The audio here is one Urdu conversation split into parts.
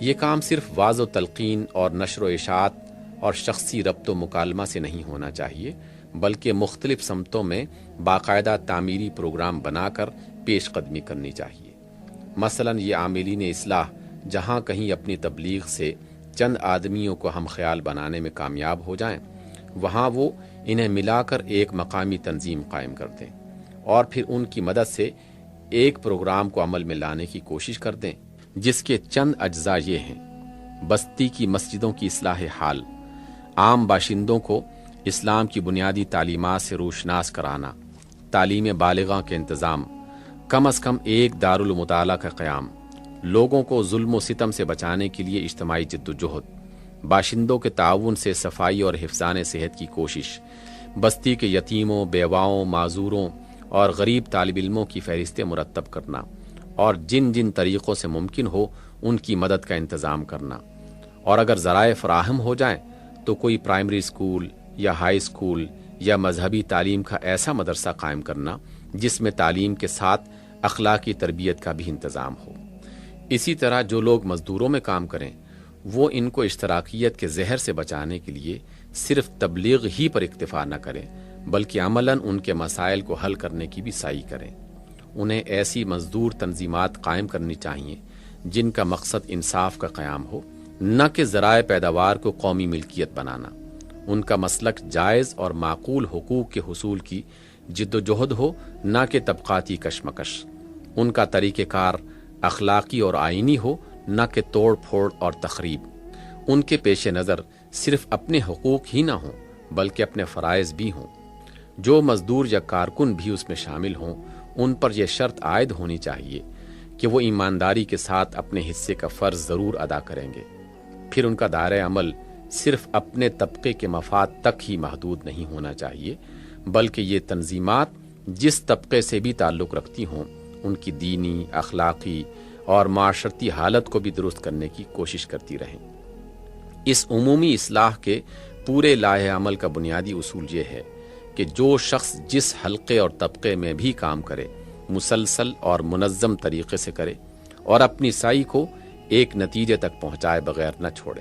یہ کام صرف وعظ و تلقین اور نشر و اشاعت اور شخصی ربط و مکالمہ سے نہیں ہونا چاہیے، بلکہ مختلف سمتوں میں باقاعدہ تعمیری پروگرام بنا کر پیش قدمی کرنی چاہیے۔ مثلا یہ عاملین اصلاح جہاں کہیں اپنی تبلیغ سے چند آدمیوں کو ہم خیال بنانے میں کامیاب ہو جائیں، وہاں وہ انہیں ملا کر ایک مقامی تنظیم قائم کر دیں اور پھر ان کی مدد سے ایک پروگرام کو عمل میں لانے کی کوشش کر دیں، جس کے چند اجزاء یہ ہیں: بستی کی مسجدوں کی اصلاح حال، عام باشندوں کو اسلام کی بنیادی تعلیمات سے روشناس کرانا، تعلیم بالغاں کے انتظام، کم از کم ایک دارالمطالعہ کا قیام، لوگوں کو ظلم و ستم سے بچانے کے لیے اجتماعی جد و جہد، باشندوں کے تعاون سے صفائی اور حفظان صحت کی کوشش، بستی کے یتیموں، بیواؤں، معذوروں اور غریب طالب علموں کی فہرستیں مرتب کرنا اور جن جن طریقوں سے ممکن ہو ان کی مدد کا انتظام کرنا، اور اگر ذرائع فراہم ہو جائیں تو کوئی پرائمری اسکول یا ہائی اسکول یا مذہبی تعلیم کا ایسا مدرسہ قائم کرنا جس میں تعلیم کے ساتھ اخلاقی تربیت کا بھی انتظام ہو۔ اسی طرح جو لوگ مزدوروں میں کام کریں وہ ان کو اشتراکیت کے زہر سے بچانے کے لیے صرف تبلیغ ہی پر اکتفا نہ کریں، بلکہ عملاً ان کے مسائل کو حل کرنے کی بھی سعی کریں۔ انہیں ایسی مزدور تنظیمات قائم کرنی چاہیے جن کا مقصد انصاف کا قیام ہو، نہ کہ ذرائع پیداوار کو قومی ملکیت بنانا۔ ان کا مسلک جائز اور معقول حقوق کے حصول کی جد و جہد ہو، نہ کہ طبقاتی کشمکش۔ ان کا طریقہ کار اخلاقی اور آئینی ہو، نہ کہ توڑ پھوڑ اور تخریب۔ ان کے پیش نظر صرف اپنے حقوق ہی نہ ہوں بلکہ اپنے فرائض بھی ہوں۔ جو مزدور یا کارکن بھی اس میں شامل ہوں ان پر یہ شرط عائد ہونی چاہیے کہ وہ ایمانداری کے ساتھ اپنے حصے کا فرض ضرور ادا کریں گے۔ پھر ان کا دائرہ عمل صرف اپنے طبقے کے مفاد تک ہی محدود نہیں ہونا چاہیے، بلکہ یہ تنظیمات جس طبقے سے بھی تعلق رکھتی ہوں ان کی دینی، اخلاقی اور معاشرتی حالت کو بھی درست کرنے کی کوشش کرتی رہیں۔ اس عمومی اصلاح کے پورے لائحہ عمل کا بنیادی اصول یہ ہے کہ جو شخص جس حلقے اور طبقے میں بھی کام کرے مسلسل اور منظم طریقے سے کرے اور اپنی سعی کو ایک نتیجے تک پہنچائے بغیر نہ چھوڑے۔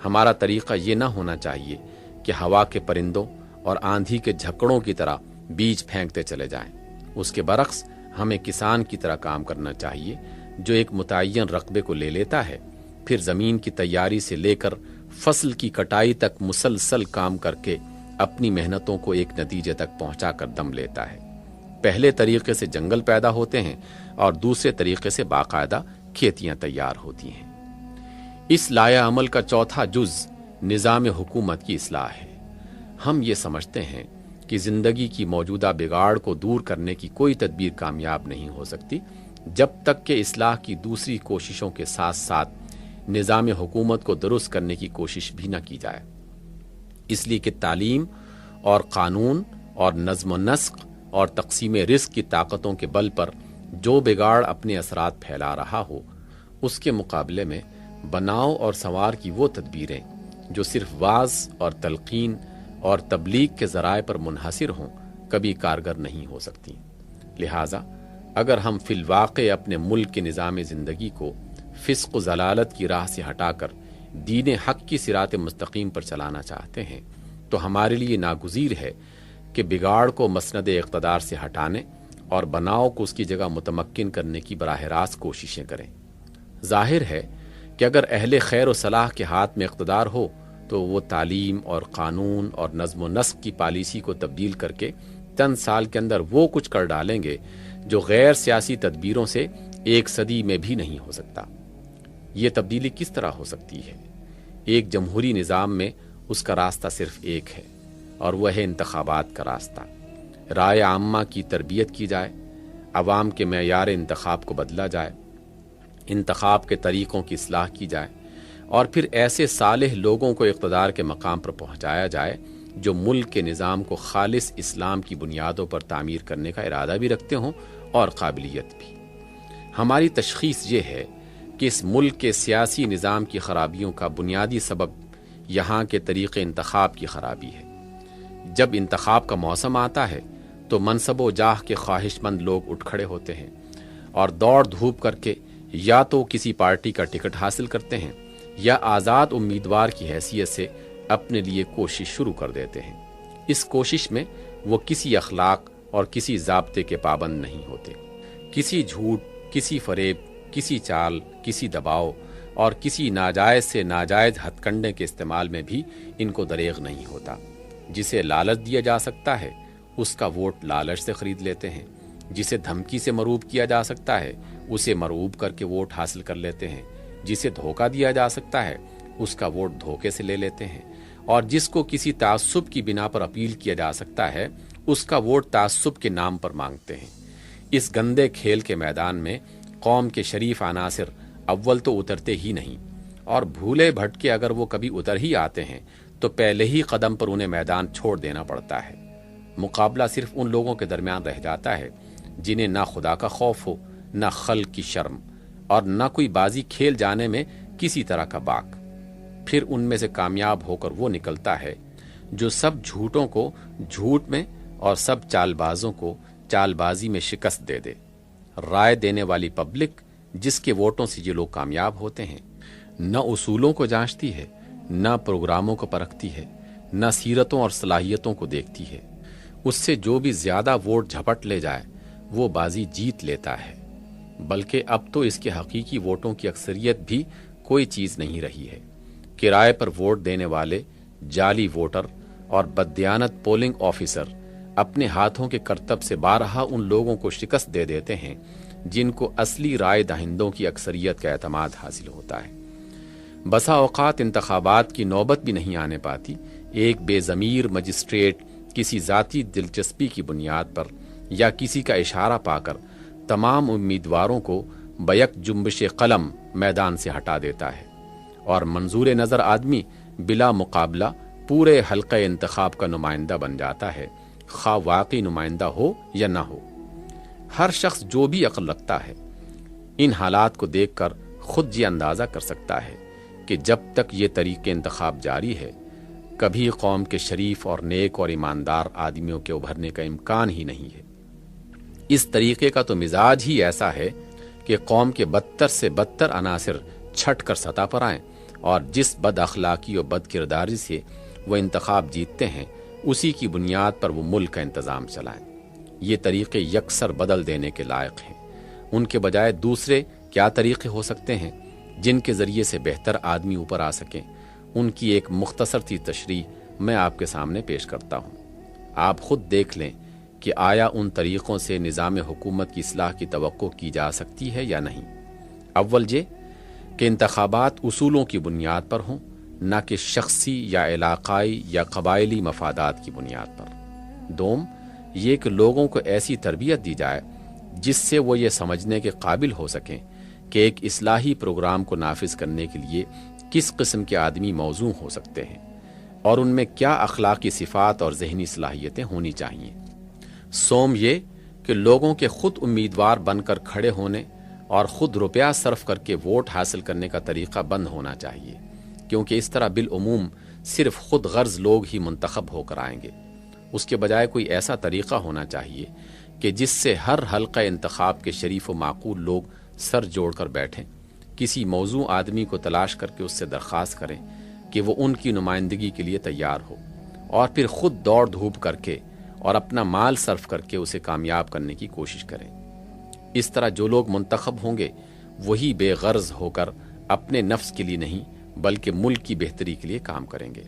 ہمارا طریقہ یہ نہ ہونا چاہیے کہ ہوا کے پرندوں اور آندھی کے جھکڑوں کی طرح بیج پھینکتے چلے جائیں۔ اس کے برعکس ہمیں کسان کی طرح کام کرنا چاہیے جو ایک متعین رقبے کو لے لیتا ہے، پھر زمین کی تیاری سے لے کر فصل کی کٹائی تک مسلسل کام کر کے اپنی محنتوں کو ایک نتیجے تک پہنچا کر دم لیتا ہے۔ پہلے طریقے سے جنگل پیدا ہوتے ہیں اور دوسرے طریقے سے باقاعدہ کھیتیاں تیار ہوتی ہیں۔ اس لائحہ عمل کا چوتھا جز نظام حکومت کی اصلاح ہے۔ ہم یہ سمجھتے ہیں کہ زندگی کی موجودہ بگاڑ کو دور کرنے کی کوئی تدبیر کامیاب نہیں ہو سکتی جب تک کہ اصلاح کی دوسری کوششوں کے ساتھ ساتھ نظام حکومت کو درست کرنے کی کوشش بھی نہ کی جائے۔ اس لیے کہ تعلیم اور قانون اور نظم و نسق اور تقسیم رزق کی طاقتوں کے بل پر جو بگاڑ اپنے اثرات پھیلا رہا ہو، اس کے مقابلے میں بناؤ اور سنوار کی وہ تدبیریں جو صرف وعظ اور تلقین اور تبلیغ کے ذرائع پر منحصر ہوں کبھی کارگر نہیں ہو سکتی۔ لہٰذا اگر ہم فی الواقع اپنے ملک کے نظام زندگی کو فسق و ضلالت کی راہ سے ہٹا کر دین حق کی صراط مستقیم پر چلانا چاہتے ہیں تو ہمارے لیے ناگزیر ہے کہ بگاڑ کو مسند اقتدار سے ہٹانے اور بناؤ کو اس کی جگہ متمکن کرنے کی براہ راست کوششیں کریں۔ ظاہر ہے کہ اگر اہل خیر و صلاح کے ہاتھ میں اقتدار ہو تو وہ تعلیم اور قانون اور نظم و نسق کی پالیسی کو تبدیل کر کے چند سال کے اندر وہ کچھ کر ڈالیں گے جو غیر سیاسی تدبیروں سے ایک صدی میں بھی نہیں ہو سکتا۔ یہ تبدیلی کس طرح ہو سکتی ہے؟ ایک جمہوری نظام میں اس کا راستہ صرف ایک ہے اور وہ ہے انتخابات کا راستہ۔ رائے عامہ کی تربیت کی جائے، عوام کے معیار انتخاب کو بدلا جائے، انتخاب کے طریقوں کی اصلاح کی جائے اور پھر ایسے صالح لوگوں کو اقتدار کے مقام پر پہنچایا جائے جو ملک کے نظام کو خالص اسلام کی بنیادوں پر تعمیر کرنے کا ارادہ بھی رکھتے ہوں اور قابلیت بھی۔ ہماری تشخیص یہ ہے کہ اس ملک کے سیاسی نظام کی خرابیوں کا بنیادی سبب یہاں کے طریق انتخاب کی خرابی ہے۔ جب انتخاب کا موسم آتا ہے تو منصب و جاہ کے خواہش مند لوگ اٹھ کھڑے ہوتے ہیں اور دوڑ دھوپ کر کے یا تو کسی پارٹی کا ٹکٹ حاصل کرتے ہیں یا آزاد امیدوار کی حیثیت سے اپنے لیے کوشش شروع کر دیتے ہیں۔ اس کوشش میں وہ کسی اخلاق اور کسی ضابطے کے پابند نہیں ہوتے۔ کسی جھوٹ، کسی فریب، کسی چال، کسی دباؤ اور کسی ناجائز سے ناجائز ہتھ کنڈے کے استعمال میں بھی ان کو دریغ نہیں ہوتا۔ جسے لالچ دیا جا سکتا ہے اس کا ووٹ لالچ سے خرید لیتے ہیں، جسے دھمکی سے مرعوب کیا جا سکتا ہے اسے مرعوب کر کے ووٹ حاصل کر لیتے ہیں، جسے دھوکہ دیا جا سکتا ہے اس کا ووٹ دھوکے سے لے لیتے ہیں، اور جس کو کسی تعصب کی بنا پر اپیل کیا جا سکتا ہے اس کا ووٹ تعصب کے نام پر مانگتے ہیں۔ اس گندے کھیل کے میدان میں قوم کے شریف عناصر اول تو اترتے ہی نہیں، اور بھولے بھٹکے اگر وہ کبھی اتر ہی آتے ہیں تو پہلے ہی قدم پر انہیں میدان چھوڑ دینا پڑتا ہے۔ مقابلہ صرف ان لوگوں کے درمیان رہ جاتا ہے جنہیں نہ خدا کا خوف ہو، نہ خلق کی شرم، اور نہ کوئی بازی کھیل جانے میں کسی طرح کا باک۔ پھر ان میں سے کامیاب ہو کر وہ نکلتا ہے جو سب جھوٹوں کو جھوٹ میں اور سب چال بازوں کو چال بازی میں شکست دے دے۔ رائے دینے والی پبلک جس کے ووٹوں سے یہ لوگ کامیاب ہوتے ہیں، نہ اصولوں کو جانچتی ہے، نہ پروگراموں کو پرکھتی ہے، نہ سیرتوں اور صلاحیتوں کو دیکھتی ہے۔ اس سے جو بھی زیادہ ووٹ جھپٹ لے جائے وہ بازی جیت لیتا ہے، بلکہ اب تو اس کے حقیقی ووٹوں کی اکثریت بھی کوئی چیز نہیں رہی ہے۔ کرائے پر ووٹ دینے والے جعلی ووٹر اور بددیانت پولنگ آفیسر اپنے ہاتھوں کے کرتب سے بارہا ان لوگوں کو شکست دے دیتے ہیں جن کو اصلی رائے دہندوں کی اکثریت کا اعتماد حاصل ہوتا ہے۔ بسا اوقات انتخابات کی نوبت بھی نہیں آنے پاتی، ایک بے ضمیر مجسٹریٹ کسی ذاتی دلچسپی کی بنیاد پر یا کسی کا اشارہ پا کر تمام امیدواروں کو بیک جنبش قلم میدان سے ہٹا دیتا ہے، اور منظور نظر آدمی بلا مقابلہ پورے حلقہ انتخاب کا نمائندہ بن جاتا ہے، خواہ واقعی نمائندہ ہو یا نہ ہو۔ ہر شخص جو بھی عقل رکھتا ہے ان حالات کو دیکھ کر خود یہ اندازہ کر سکتا ہے کہ جب تک یہ طریقے انتخاب جاری ہے کبھی قوم کے شریف اور نیک اور ایماندار آدمیوں کے ابھرنے کا امکان ہی نہیں ہے۔ اس طریقے کا تو مزاج ہی ایسا ہے کہ قوم کے بدتر سے بدتر عناصر چھٹ کر سطح پر آئیں، اور جس بد اخلاقی اور بد کرداری سے وہ انتخاب جیتتے ہیں اسی کی بنیاد پر وہ ملک کا انتظام چلائیں۔ یہ طریقے یکسر بدل دینے کے لائق ہیں۔ ان کے بجائے دوسرے کیا طریقے ہو سکتے ہیں جن کے ذریعے سے بہتر آدمی اوپر آ سکیں؟ ان کی ایک مختصر سی تشریح میں آپ کے سامنے پیش کرتا ہوں۔ آپ خود دیکھ لیں کہ آیا ان طریقوں سے نظام حکومت کی اصلاح کی توقع کی جا سکتی ہے یا نہیں۔ اول یہ کہ انتخابات اصولوں کی بنیاد پر ہوں، نہ کہ شخصی یا علاقائی یا قبائلی مفادات کی بنیاد پر۔ دوم یہ کہ لوگوں کو ایسی تربیت دی جائے جس سے وہ یہ سمجھنے کے قابل ہو سکیں کہ ایک اصلاحی پروگرام کو نافذ کرنے کے لیے کس قسم کے آدمی موزوں ہو سکتے ہیں اور ان میں کیا اخلاقی صفات اور ذہنی صلاحیتیں ہونی چاہیے۔ سوم یہ کہ لوگوں کے خود امیدوار بن کر کھڑے ہونے اور خود روپیہ صرف کر کے ووٹ حاصل کرنے کا طریقہ بند ہونا چاہیے، کیونکہ اس طرح بالعموم صرف خود غرض لوگ ہی منتخب ہو کر آئیں گے۔ اس کے بجائے کوئی ایسا طریقہ ہونا چاہیے کہ جس سے ہر حلقہ انتخاب کے شریف و معقول لوگ سر جوڑ کر بیٹھیں، کسی موزوں آدمی کو تلاش کر کے اس سے درخواست کریں کہ وہ ان کی نمائندگی کے لیے تیار ہو، اور پھر خود دوڑ دھوپ کر کے اور اپنا مال صرف کر کے اسے کامیاب کرنے کی کوشش کریں۔ اس طرح جو لوگ منتخب ہوں گے وہی بے غرض ہو کر اپنے نفس کے لیے نہیں بلکہ ملک کی بہتری کے لیے کام کریں گے۔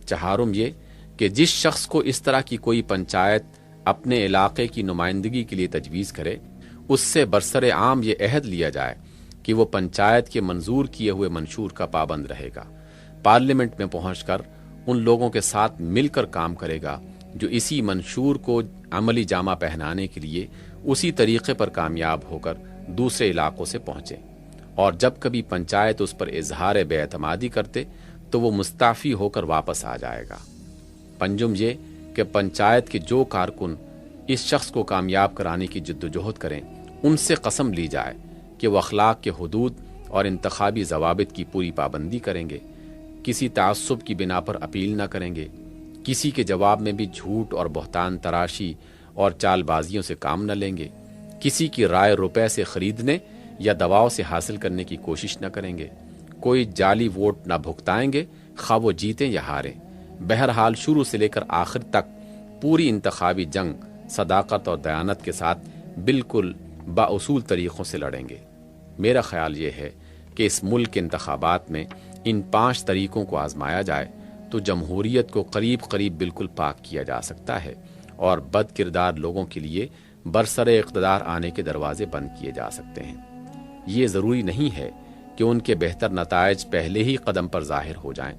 چہارم یہ کہ جس شخص کو اس طرح کی کوئی پنچایت اپنے علاقے کی نمائندگی کے لیے تجویز کرے اس سے برسر عام یہ عہد لیا جائے کہ وہ پنچایت کے منظور کیے ہوئے منشور کا پابند رہے گا، پارلیمنٹ میں پہنچ کر ان لوگوں کے ساتھ مل کر کام کرے گا جو اسی منشور کو عملی جامہ پہنانے کے لیے اسی طریقے پر کامیاب ہو کر دوسرے علاقوں سے پہنچے، اور جب کبھی پنچایت اس پر اظہار بے اعتمادی کرتے تو وہ مستعفی ہو کر واپس آ جائے گا۔ پنجم یہ کہ پنچایت کے جو کارکن اس شخص کو کامیاب کرانے کی جدوجہد کریں ان سے قسم لی جائے کہ وہ اخلاق کے حدود اور انتخابی ضوابط کی پوری پابندی کریں گے، کسی تعصب کی بنا پر اپیل نہ کریں گے، کسی کے جواب میں بھی جھوٹ اور بہتان تراشی اور چال بازیوں سے کام نہ لیں گے، کسی کی رائے روپے سے خریدنے یا دباؤ سے حاصل کرنے کی کوشش نہ کریں گے، کوئی جعلی ووٹ نہ بھگتائیں گے، خواہ وہ جیتیں یا ہاریں۔ بہرحال شروع سے لے کر آخر تک پوری انتخابی جنگ صداقت اور دیانت کے ساتھ بالکل بااصول طریقوں سے لڑیں گے۔ میرا خیال یہ ہے کہ اس ملک کے انتخابات میں ان 5 طریقوں کو آزمایا جائے تو جمہوریت کو قریب قریب بالکل پاک کیا جا سکتا ہے اور بد کردار لوگوں کے لیے برسر اقتدار آنے کے دروازے بند کیے جا سکتے ہیں۔ یہ ضروری نہیں ہے کہ ان کے بہتر نتائج پہلے ہی قدم پر ظاہر ہو جائیں،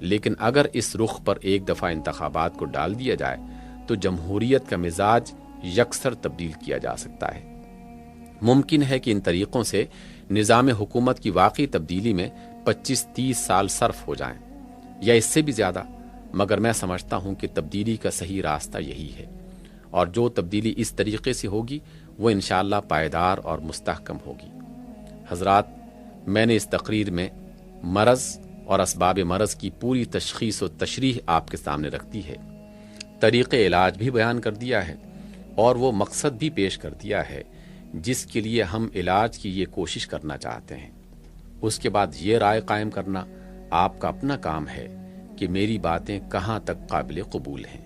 لیکن اگر اس رخ پر ایک دفعہ انتخابات کو ڈال دیا جائے تو جمہوریت کا مزاج یکسر تبدیل کیا جا سکتا ہے۔ ممکن ہے کہ ان طریقوں سے نظام حکومت کی واقعی تبدیلی میں 25-30 سال صرف ہو جائیں یا اس سے بھی زیادہ، مگر میں سمجھتا ہوں کہ تبدیلی کا صحیح راستہ یہی ہے، اور جو تبدیلی اس طریقے سے ہوگی وہ انشاءاللہ پائیدار اور مستحکم ہوگی۔ حضرات، میں نے اس تقریر میں مرض اور اسباب مرض کی پوری تشخیص و تشریح آپ کے سامنے رکھ دی ہے، طریقے علاج بھی بیان کر دیا ہے اور وہ مقصد بھی پیش کر دیا ہے جس کے لیے ہم علاج کی یہ کوشش کرنا چاہتے ہیں۔ اس کے بعد یہ رائے قائم کرنا آپ کا اپنا کام ہے کہ میری باتیں کہاں تک قابل قبول ہیں۔